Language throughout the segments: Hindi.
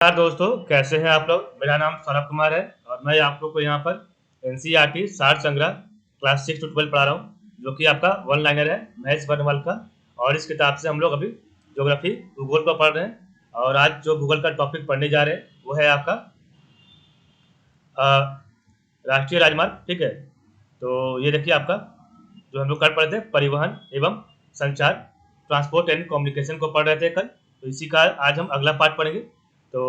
नमस्कार दोस्तों, कैसे हैं आप लोग। मेरा नाम सौरभ कुमार है और मैं आप लोग को यहाँ पर एनसीईआरटी सार संग्रह क्लास 6 टू 12 पढ़ा रहा हूँ, जो कि आपका वन लाइनर है महेश वर्णवाल का। और इस किताब से हम लोग अभी ज्योग्राफी भूगोल को पढ़ रहे हैं। और आज जो भूगोल का टॉपिक पढ़ने जा रहे हैं वो है आपका अ, राष्ट्रीय राजमार्ग। ठीक है, तो ये देखिए आपका जो हम लोग कल पढ़े थे परिवहन एवं संचार, ट्रांसपोर्ट एंड कम्युनिकेशन को पढ़ रहे थे कल। तो इसी का आज हम अगला पार्ट पढ़ेंगे। तो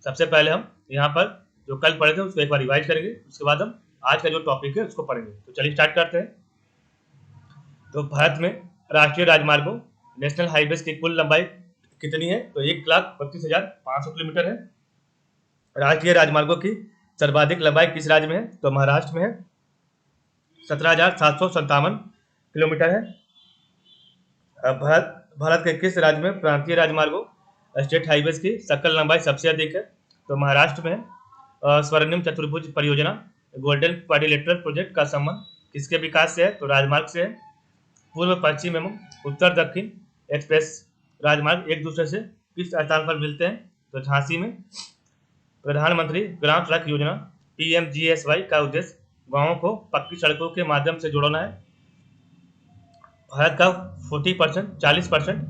सबसे पहले हम यहाँ पर जो कल पढ़े थे उसको एक बार रिवाइज करेंगे, उसके बाद हम आज का जो टॉपिक है उसको पढ़ेंगे। तो चलिए स्टार्ट करते हैं। तो भारत में राष्ट्रीय राजमार्गों नेशनल हाईवेज की कुल लंबाई कितनी है? तो 1,32,500 किलोमीटर है। राष्ट्रीय राजमार्गों की सर्वाधिक लंबाई किस राज्य में है? तो महाराष्ट्र में है, 17,757 किलोमीटर है। भारत के किस राज्य में प्रांतीय राजमार्गों स्टेट हाईवेज की सकल लंबाई सबसे अधिक है? तो महाराष्ट्र में है। स्वर्णिम चतुर्भुज परियोजना गोल्डन क्वाड्रिलेटरल प्रोजेक्ट का संबंध किसके विकास से है? तो राजमार्ग से है। पूर्व पश्चिम एवं उत्तर दक्षिण एक्सप्रेस राजमार्ग एक दूसरे से किस स्थान पर मिलते हैं? तो झांसी में। प्रधानमंत्री ग्राम सड़क योजना PMGSY का उद्देश्य गांवों को पक्की सड़कों के माध्यम से जोड़ना है। भारत का 40%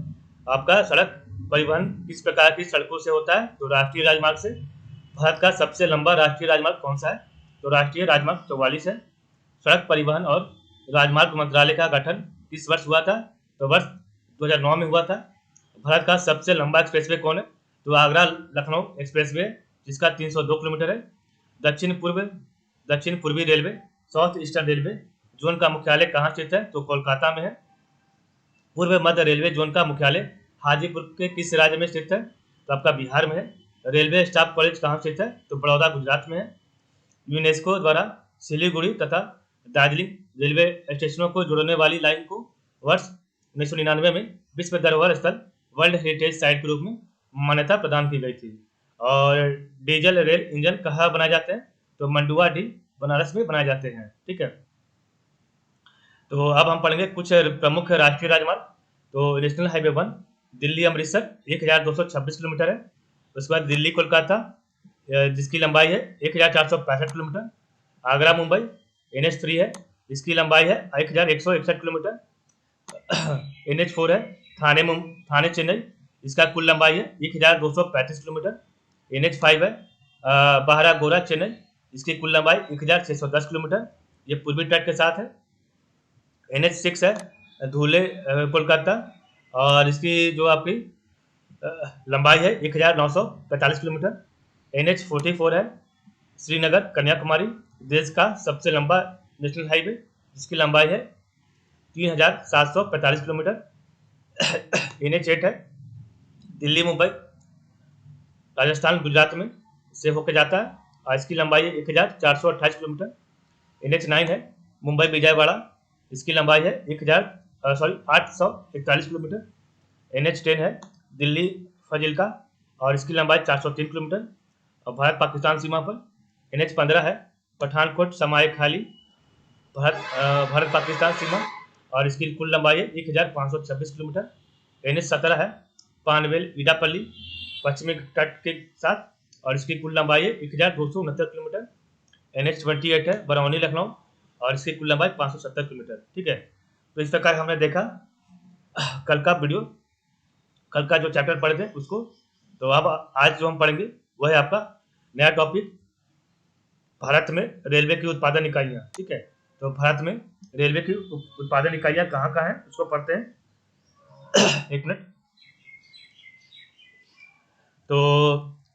आपका सड़क परिवहन किस प्रकार की सड़कों से होता है? तो राष्ट्रीय राजमार्ग से। भारत का सबसे लंबा राष्ट्रीय राजमार्ग कौन सा है? तो राष्ट्रीय राजमार्ग 44 है। सड़क परिवहन और राजमार्ग मंत्रालय का गठन किस वर्ष हुआ था? तो वर्ष 2009 में हुआ था। भारत का सबसे लंबा एक्सप्रेसवे कौन है? तो आगरा लखनऊ एक्सप्रेसवे, जिसका 302 किलोमीटर है। दक्षिण पूर्वी railway south eastern railway zone का मुख्यालय कहाँ स्थित है? तो कोलकाता में है। पूर्व मध्य रेलवे जोन का मुख्यालय हाजीपुर के किस राज्य में स्थित है? तो आपका बिहार में है। रेलवे स्टाफ कॉलेज कहाँ स्थित है? तो बड़ौदा गुजरात में है। यूनेस्को द्वारा सिलीगुड़ी तथा दार्जिलिंग रेलवे स्टेशनों को जोड़ने वाली लाइन को वर्ष 1999 में विश्व धरोहर स्थल वर्ल्ड हेरिटेज साइट के रूप में मान्यता प्रदान की गई थी। और डीजल रेल इंजन कहाँ बनाए जाते हैं? तो मंडुआ डी बनारस में बनाए जाते हैं। ठीक है, तो अब हम पढ़ेंगे कुछ प्रमुख राष्ट्रीय राजमार्ग। तो national highway 1 Delhi Amritsar 1,226 kilometre है। उसके बाद दिल्ली कोलकाता जिसकी लंबाई है 1,465 किलोमीटर। आगरा मुंबई NH3 है, इसकी लंबाई है 1,161 किलोमीटर। NH4 है थाने चेन्नई, इसका कुल लंबाई है 1,235 किलोमीटर। NH5 है बहरागोड़ा चेन्नई, इसकी कुल लंबाई 1,610 किलोमीटर, ये पूर्वी तट के साथ है। NH6 है धुले कोलकाता, और इसकी जो आपकी लंबाई है 1,945 किलोमीटर। NH44 है श्रीनगर कन्याकुमारी, देश का सबसे लंबा नेशनल हाईवे, जिसकी लंबाई है 3,745 किलोमीटर। NH8 है दिल्ली मुंबई राजस्थान गुजरात में से होकर जाता है, और इसकी लंबाई है 1,428 किलोमीटर। NH9 है मुंबई विजयवाड़ा, इसकी लंबाई है 841 किलोमीटर। NH10 है दिल्ली फजिल्का, और इसकी लंबाई 403 किलोमीटर और भारत पाकिस्तान सीमा पर। NH15 है पठानकोट समाए खाली भारत पाकिस्तान सीमा, और इसकी कुल लंबाई है 1,526 किलोमीटर। NH17 है पानवेल इडापल्ली पश्चिमी तट के साथ, और इसकी कुल लंबाई है 1,269 किलोमीटर। NH28 है बरौनी लखनऊ, और इसकी कुल लंबाई 570 किलोमीटर। ठीक है, तो इस प्रकार हमने देखा कल का जो चैप्टर पढ़े थे उसको। तो अब आज जो हम पढ़ेंगे वह है आपका नया टॉपिक, भारत में रेलवे की उत्पादन इकाइयाँ। ठीक है, तो भारत में रेलवे की उत्पादन इकाइयाँ कहाँ कहाँ हैं उसको पढ़ते हैं। एक मिनट। तो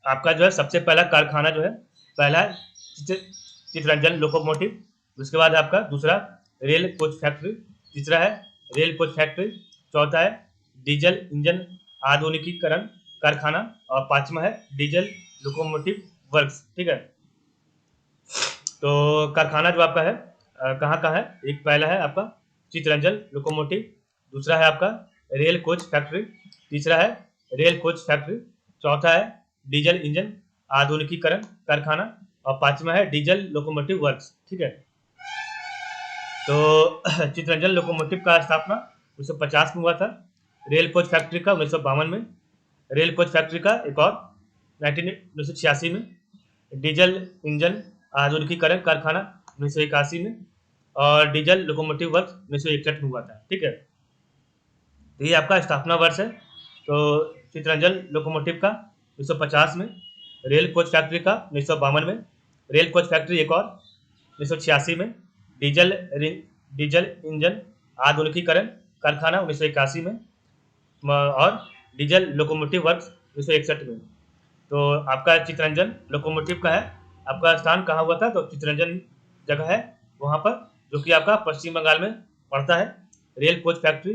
आपका जो है सबसे पहला कारखाना जो है, पहला है चितरंजन लोकोमोटिव, उसके बाद आपका दूसरा रेल कोच फैक्ट्री, तीसरा है रेल कोच फैक्ट्री, चौथा है डीजल इंजन आधुनिकीकरण कारखाना, और पांचवा है डीजल लोकोमोटिव वर्क्स। ठीक है, तो कारखाना जो आपका है कहाँ का है, एक पहला है आपका चितरंजन लोकोमोटिव, दूसरा है आपका रेल कोच फैक्ट्री, तीसरा है रेल कोच फैक्ट्री, चौथा है डीजल इंजन आधुनिकीकरण कारखाना, और पांचवा है डीजल लोकोमोटिव वर्क्स। ठीक है, तो चितरंजन लोकोमोटिव का स्थापना 1950 में हुआ था, रेल कोच फैक्ट्री का 1952 में, रेल कोच फैक्ट्री का एक और 1986 में, डीजल इंजन आधुनिकीकरण कारखाना 1981 में, और डीजल लोकोमोटिव वर्क्स 1961 में हुआ था। ठीक है, तो ये आपका स्थापना वर्ष है। तो चितरंजन लोकोमोटिव का 1950 में, रेल कोच फैक्ट्री का 1952 में, रेल कोच फैक्ट्री एक और 1986 में, डीजल इंजन आधुनिकीकरण कारखाना 1981 में, और डीजल लोकोमोटिव वर्क्स 1961 में। तो आपका चितरंजन लोकोमोटिव का है, आपका स्थान कहाँ हुआ था? तो चितरंजन जगह है वहाँ पर, जो कि आपका पश्चिम बंगाल में पड़ता है। रेल कोच फैक्ट्री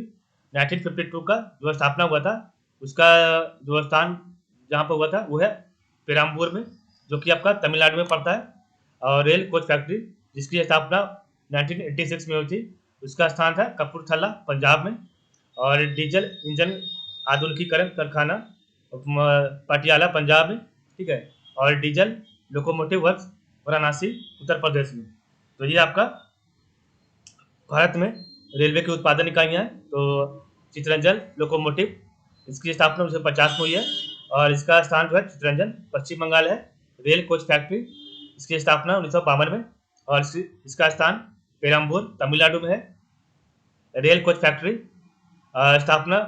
1952 का जो स्थापना हुआ था, उसका जो स्थान जहाँ पर हुआ था वो है पेराम्बूर में, जो कि आपका तमिलनाडु में पड़ता है। और रेल कोच फैक्ट्री जिसकी स्थापना 1986 में हुई थी, उसका स्थान था कपूरथला पंजाब में। और डीजल इंजन आधुनिकीकरण कारखाना पटियाला पंजाब में। ठीक है, और diesel locomotive works Varanasi Uttar Pradesh में। तो ये आपका भारत में रेलवे की उत्पादन इकाइयाँ हैं। तो चितरंजन लोकोमोटिव, इसकी स्थापना 1950 में हुई है, और इसका स्थान जो है चितरंजन पश्चिम बंगाल है। रेल कोच फैक्ट्री, इसकी स्थापना 1952 में, और इसका स्थान पेराम्बूर तमिलनाडु में है। रेल कोच फैक्ट्री स्थापना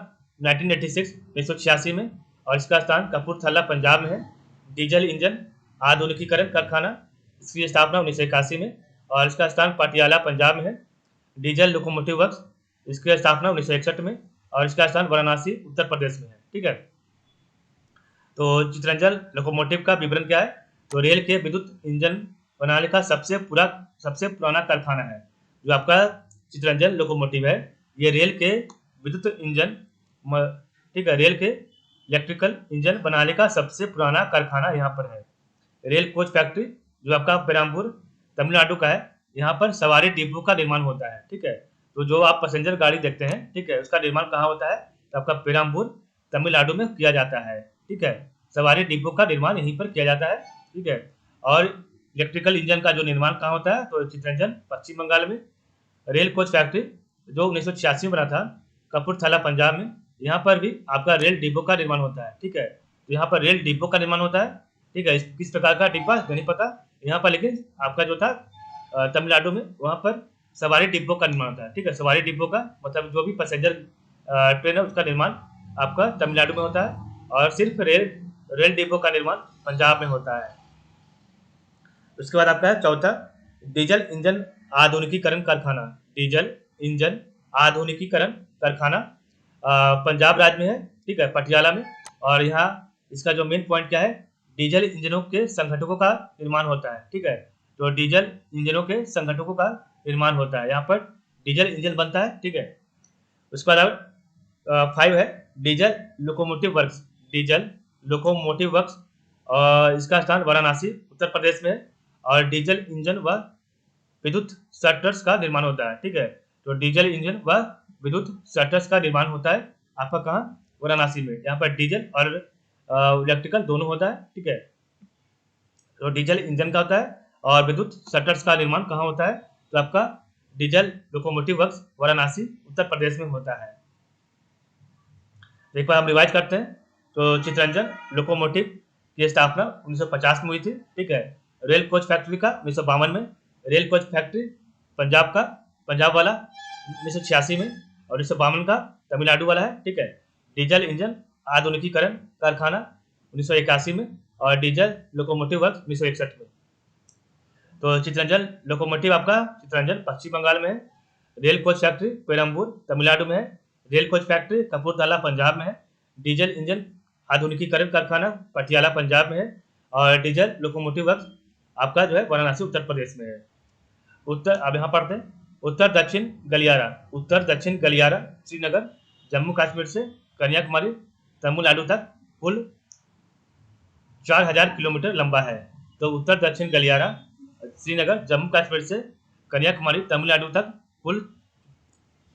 1986 में, और इसका स्थान कपूरथला पंजाब में है। डीजल इंजन आधुनिकीकरण कारखाना, इसकी स्थापना 1981 में, और इसका स्थान पटियाला पंजाब में है। डीजल लोकोमोटिव वर्क्स, इसकी स्थापना 1961 में, और इसका स्थान वाराणसी उत्तर प्रदेश में है। ठीक है, तो चितरंजन लोकोमोटिव का विवरण क्या है? तो रेल के विद्युत इंजन बनाने का सबसे पुराना कारखाना है जो आपका चितरंजन लोकोमोटिव है। ये रेल के विद्युत इंजन, ठीक है, रेल के इलेक्ट्रिकल इंजन बनाने का सबसे पुराना कारखाना यहाँ पर है। रेल कोच फैक्ट्री जो आपका पेराम्बूर तमिलनाडु का है, यहाँ पर सवारी डिब्बों का निर्माण होता है। ठीक है, तो जो आप पैसेंजर गाड़ी देखते हैं, ठीक है, उसका निर्माण कहाँ होता है? तो आपका पेराम्बूर तमिलनाडु में किया जाता है। ठीक है, सवारी डिब्बों का निर्माण यहीं पर किया जाता है। ठीक है, और इलेक्ट्रिकल इंजन का जो निर्माण कहाँ होता है? तो चितरंजन पश्चिम बंगाल में। रेल कोच फैक्ट्री जो 1986 में बना था कपूरथला पंजाब में, यहाँ पर भी आपका रेल डिब्बों का निर्माण होता है। ठीक है, तो यहाँ पर रेल डिब्बों का निर्माण होता है। ठीक है, किस प्रकार का डिब्बा नहीं पता यहाँ पर, लेकिन आपका जो था तमिलनाडु में, वहाँ पर सवारी डिब्बों का निर्माण होता है। ठीक है, सवारी डिब्बों का मतलब जो भी पैसेंजर ट्रेन है उसका निर्माण आपका तमिलनाडु में होता है, और सिर्फ रेल डिब्बों का निर्माण पंजाब में होता है। उसके बाद आपका है चौथा, डीजल इंजन आधुनिकीकरण कारखाना। डीजल इंजन आधुनिकीकरण कारखाना पंजाब राज्य में है। ठीक है, पटियाला में। और यहाँ इसका जो मेन पॉइंट क्या है? डीजल इंजनों के संघटकों का निर्माण होता है। ठीक है, तो डीजल इंजनों के संघटकों का निर्माण होता है, यहाँ पर डीजल इंजन बनता है। ठीक है, उसके बाद 5 है diesel locomotive works. Diesel locomotive works, और इसका स्थान वाराणसी उत्तर प्रदेश में है, और डीजल इंजन व विद्युत शटर्स का निर्माण होता है। ठीक है, तो डीजल इंजन व विद्युत शटर्स का निर्माण होता है आपका कहाँ? वाराणसी में। यहाँ पर डीजल और इलेक्ट्रिकल दोनों होता है। ठीक है, तो डीजल इंजन का होता है और विद्युत शटर्स का निर्माण कहाँ होता है? तो आपका diesel locomotive works Varanasi Uttar Pradesh में होता है। एक बार हम रिवाइज करते हैं। तो चितरंजन लोकोमोटिव की स्थापना 1950 में हुई थी। ठीक है, रेल कोच फैक्ट्री का 1952 में, रेल कोच फैक्ट्री पंजाब वाला 1986 में, और 1952 का तमिलनाडु वाला है। ठीक है, डीजल इंजन आधुनिकीकरण कारखाना 1981 में, और डीजल लोकोमोटिव वर्क्स 1961 में। तो चितरंजन लोकोमोटिव आपका चितरंजन पश्चिम बंगाल में है। Rail coach factory Perambur Tamil Nadu में है। Rail coach factory Kapurthala Punjab में है। डीजल इंजन आधुनिकीकरण कारखाना पटियाला पंजाब में है, और डीजल लोकोमोटिव वर्क्स आपका जो है वाराणसी उत्तर प्रदेश में है। अब यहाँ पढ़ते हैं उत्तर दक्षिण गलियारा श्रीनगर जम्मू कश्मीर से कन्याकुमारी तमिलनाडु तक कुल 4000 किलोमीटर लंबा है। तो उत्तर दक्षिण गलियारा श्रीनगर जम्मू कश्मीर से कन्याकुमारी तमिलनाडु तक कुल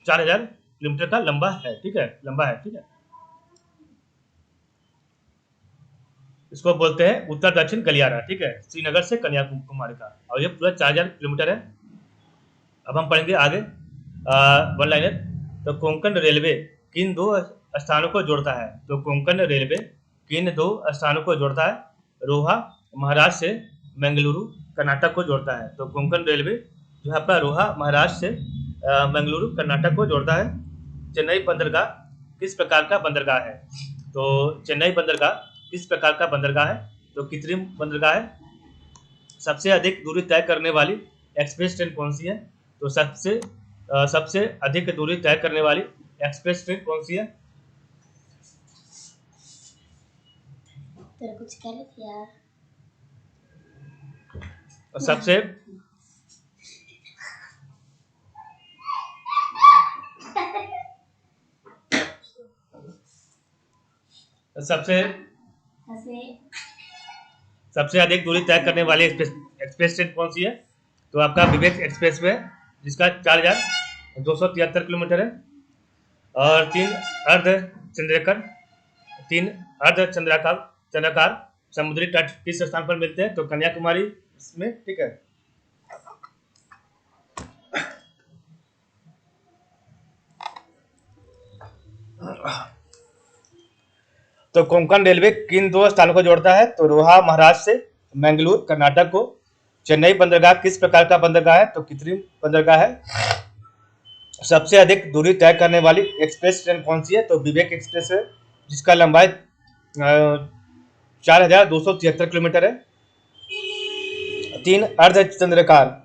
4000 किलोमीटर का लंबा है। ठीक है, लंबा है। ठीक है, इसको बोलते हैं उत्तर दक्षिण गलियारा। ठीक है, श्रीनगर से कन्याकुमारी का, और ये पूरा 4000 किलोमीटर है। अब हम पढ़ेंगे आगे वन लाइनर। तो कोंकण रेलवे किन दो स्थानों को जोड़ता है? तो कोंकण रेलवे किन दो स्थानों को जोड़ता है? रोहा महाराष्ट्र से बेंगलुरु कर्नाटक को जोड़ता है। तो कोंकण रेलवे जो है आपका रोहा महाराष्ट्र से बेंगलुरु कर्नाटक को जोड़ता है। चेन्नई बंदरगाह किस प्रकार का बंदरगाह है? तो चेन्नई बंदरगाह किस प्रकार का बंदरगाह है? तो कृत्रिम बंदरगाह है। सबसे अधिक दूरी तय करने वाली एक्सप्रेस ट्रेन कौन सी है? तो सबसे अधिक दूरी तय करने वाली एक्सप्रेस ट्रेन कौन सी है? तेरा कुछ कर यार। सबसे सबसे सबसे अधिक दूरी तय करने वाली एक्सप्रेस ट्रेन कौन सी है? तो आपका विवेक एक्सप्रेस वे जिसका 4273 किलोमीटर है। और तीन अर्ध चंद्राकार समुद्री तट किस स्थान पर मिलते हैं? तो कन्याकुमारी में, ठीक है। तो कोंकण रेलवे किन दो स्थानों को जोड़ता है? तो रोहा महाराष्ट्र से बेंगलुरु कर्नाटक को। चेन्नई बंदरगाह किस प्रकार का बंदरगाह है? तो कृत्रिम बंदरगाह है। सबसे अधिक दूरी तय करने वाली एक्सप्रेस ट्रेन कौन सी है? तो विवेक एक्सप्रेस है जिसका लंबाई 4273 किलोमीटर है। तीन अर्धचंद्राकार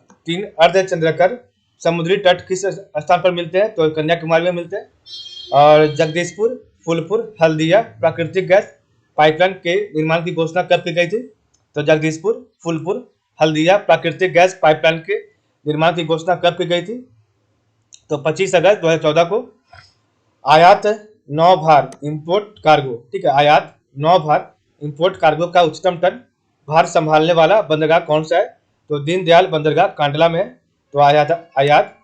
समुद्री तट किस स्थान पर मिलते हैं? तो कन्याकुमारी में मिलते हैं। और जगदीशपुर फूलपुर हल्दिया प्राकृतिक गैस पाइपलाइन के निर्माण की घोषणा कब की गई थी? तो जगदीशपुर फूलपुर हल्दिया प्राकृतिक गैस पाइपलाइन के निर्माण की घोषणा कब की गई थी? तो 25 अगस्त 2014 को। आयात नौ भार इंपोर्ट कार्गो, ठीक है, आयात नौ भार इंपोर्ट कार्गो का उच्चतम टन भार संभालने वाला बंदरगाह कौन सा है? तो दीनदयाल बंदरगाह कांडला में है। तो आयात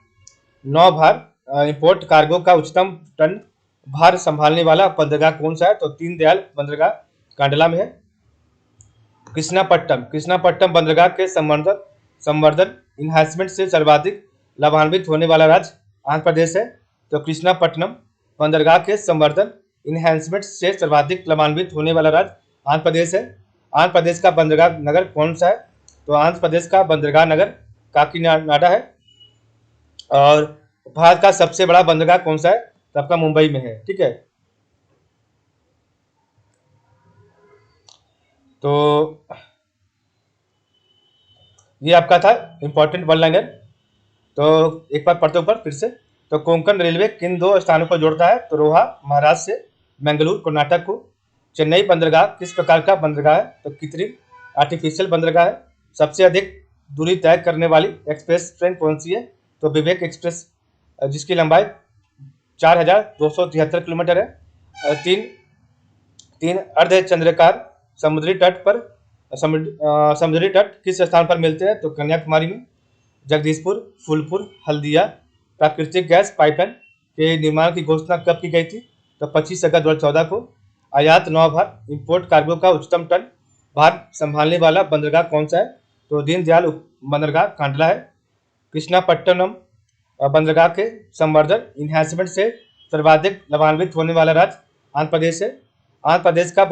नौ भार इंपोर्ट कार्गो का उच्चतम टन भार संभालने वाला बंदरगाह कौन सा है? तो दीनदयाल बंदरगाह कांडला में है। कृष्णापट्टनम बंदरगाह के संवर्धन इन्हांसमेंट से सर्वाधिक लाभान्वित होने वाला राज्य आंध्र प्रदेश है। तो कृष्णापट्टनम बंदरगाह के संवर्धन इन्हांसमेंट से सर्वाधिक लाभान्वित होने वाला राज्य आंध्र प्रदेश है। आंध्र प्रदेश का बंदरगाह नगर कौन सा है? तो आंध्र प्रदेश का बंदरगाह नगर काकीनाडा है। और भारत का सबसे बड़ा बंदरगाह कौन सा है? तो आपका मुंबई में है, ठीक है। तो ये आपका था इंपॉर्टेंट वन लाइनर। तो एक बार पढ़ते ऊपर फिर से। तो कोंकण रेलवे किन दो स्थानों को जोड़ता है? तो रोहा महाराष्ट्र से बेंगलुरु कर्नाटक को। चेन्नई बंदरगाह किस प्रकार का बंदरगाह है? तो कृत्रिम आर्टिफिशियल बंदरगाह है। सबसे अधिक दूरी तय करने वाली एक्सप्रेस ट्रेन कौन सी है? तो विवेक एक्सप्रेस जिसकी लंबाई 4273 किलोमीटर है। तीन अर्धचंद्राकार समुद्री तट किस स्थान पर मिलते हैं? तो कन्याकुमारी में। जगदीशपुर फूलपुर हल्दिया प्राकृतिक गैस पाइपलाइन के निर्माण की घोषणा कब की गई थी? तो 25 अगस्त 2014 को। आयात नौ भार इंपोर्ट कार्गो का उच्चतम टन भार संभालने वाला बंदरगाह कौन सा है? तो दीनदयाल बंदरगाह कांडला है। कृष्णापट्टनम बंदरगाह के संवर्धन इन्हांसमेंट से सर्वाधिक लाभान्वित होने वाला राज्य आंध्र प्रदेश है। आंध्र प्रदेश का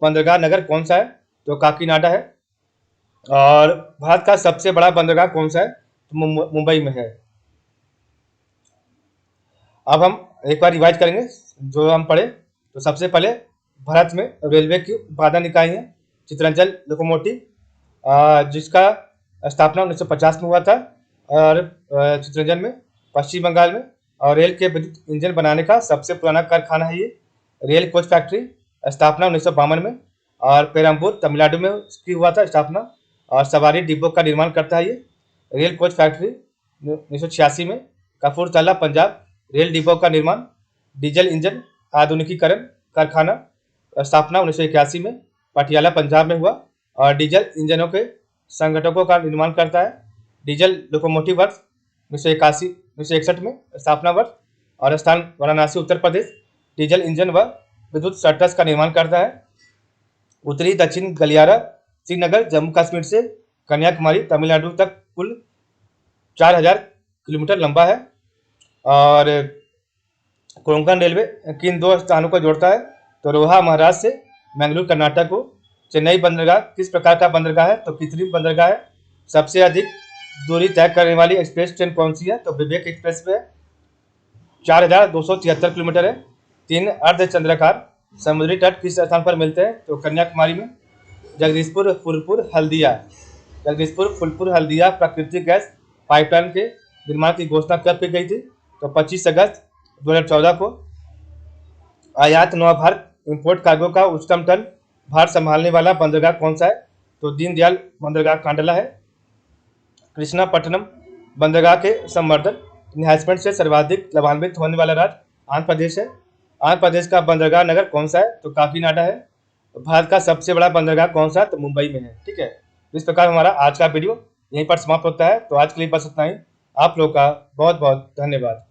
बंदरगाह नगर कौन सा है? तो काकीनाडा है। और भारत का सबसे बड़ा बंदरगाह कौन सा है? तो मुंबई में है। अब हम एक बार रिवाइज करेंगे जो हम पढ़े। तो सबसे पहले भारत में रेलवे की उत्पादन इकाई है चितरंजन लोकोमोटिव जिसका स्थापना 1950 में हुआ था। और चितरंजन में पश्चिम बंगाल में। और रेल के विद्युत इंजन बनाने का सबसे पुराना कारखाना है ये। रेल कोच फैक्ट्री स्थापना 1952 में। और पेरम्बूर तमिलनाडु में इसकी हुआ था स्थापना। और सवारी डिब्बों का निर्माण करता है ये। रेल कोच फैक्ट्री 1986 में। कपूरथला पंजाब रेल डिब्बों का निर्माण। डीजल इंजन आधुनिकीकरण कारखाना स्थापना 1981 में पटियाला पंजाब में हुआ। और डीजल इंजनों के संगठकों का निर्माण करता है। डीजल लोकोमोटिव वर्क्स 1961 में स्थापना वर्ष। और स्थान वाराणसी उत्तर प्रदेश। डीजल इंजन व विद्युत शटर्स का निर्माण करता है। उत्तरी दक्षिण गलियारा श्रीनगर जम्मू कश्मीर से कन्याकुमारी तमिलनाडु तक कुल 4000 किलोमीटर लंबा है। और कोंकण रेलवे किन दो स्थानों को जोड़ता है? तो रोहा महाराष्ट्र से मैंगलोर कर्नाटक हो। चेन्नई बंदरगाह किस प्रकार का बंदरगाह है? तो कृत्रिम बंदरगाह है। सबसे अधिक दूरी तय करने वाली एक्सप्रेस ट्रेन कौन सी है? तो विवेक एक्सप्रेस वे 4273 किलोमीटर है। 3 अर्धचंद्राकार समुद्री तट किस स्थान पर मिलते हैं? तो कन्याकुमारी में। जगदीशपुर फूलपुर हल्दिया प्राकृतिक गैस पाइपलाइन के निर्माण की घोषणा कब की गई थी? तो 25 अगस्त 2014 को। आयात नौभार इंपोर्ट कार्गो का उच्चतम टन भार संभालने वाला बंदरगाह कौन सा है? तो दीनदयाल बंदरगाह कांडला है। कृष्णापट्टनम बंदरगाह के संवर्धन इन्हांसमेंट से सर्वाधिक लाभान्वित होने वाला राज्य आंध्र प्रदेश है। आंध्र प्रदेश का बंदरगाह नगर कौन सा है? तो काकीनाडा है। भारत का सबसे बड़ा बंदरगाह कौन सा है? तो मुंबई में है। ठीक है, इस प्रकार हमारा आज का वीडियो यहीं पर समाप्त होता है। तो आज के लिए बस इतना ही। आप लोग का बहुत बहुत धन्यवाद।